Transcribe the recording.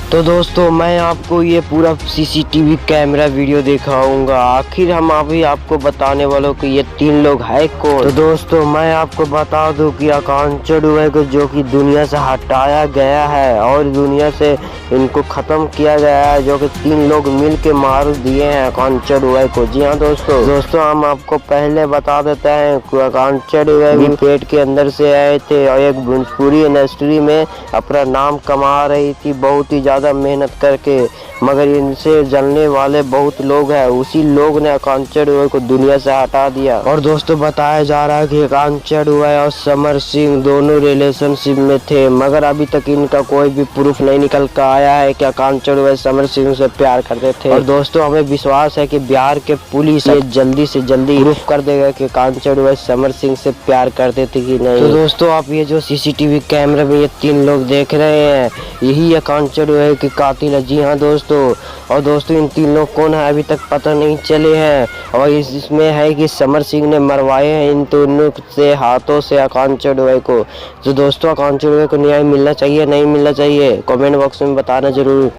तो दोस्तों मैं आपको ये पूरा सीसीटीवी कैमरा वीडियो दिखाऊंगा। आखिर हम अभी आपको बताने वालों कि ये 3 लोग है कौन। तो दोस्तों मैं आपको बता दूं कि आकांक्षा दुबे को जो कि दुनिया से हटाया गया है और दुनिया से इनको खत्म किया गया है, जो कि 3 लोग मिल के मार दिए हैं आकांक्षा दुबे को। जी हाँ दोस्तों हम आपको पहले बता देते हैं कि आकांक्षा दुबे भी पेट के अंदर से आए थे और एक भोजपुरी इंडस्ट्री में अपना नाम कमा रही थी बहुत ही ज्यादा मेहनत करके, मगर इनसे जलने वाले बहुत लोग हैं। उसी लोग ने आकांक्षा दुबे को दुनिया से हटा दिया। और दोस्तों बताया जा रहा है कि आकांक्षा दुबे और समर सिंह दोनों रिलेशनशिप में थे, मगर अभी तक इनका कोई भी प्रूफ नहीं निकल कर आया है कि आकांक्षा दुबे समर सिंह से प्यार करते थे। और दोस्तों हमें विश्वास है कि बिहार के पुलिस ये जल्दी से जल्दी प्रूफ कर देगा कि आकांक्षा दुबे समर सिंह से प्यार करते थे कि नहीं। तो दोस्तों आप ये जो सीसीटीवी कैमरे में ये 3 लोग देख रहे हैं, यही आकांक्षा दुबे के कातिल है। जी हाँ दोस्तों, और दोस्तों इन 3 लोग कौन है अभी तक पता नहीं चले हैं। और इसमें है कि समर सिंह ने मरवाए हैं इन दोनों से हाथों से आकांक्षा दुबे को। तो दोस्तों आकांक्षा दुबे को न्याय मिलना चाहिए नहीं मिलना चाहिए, कमेंट बॉक्स में बताना जरूर।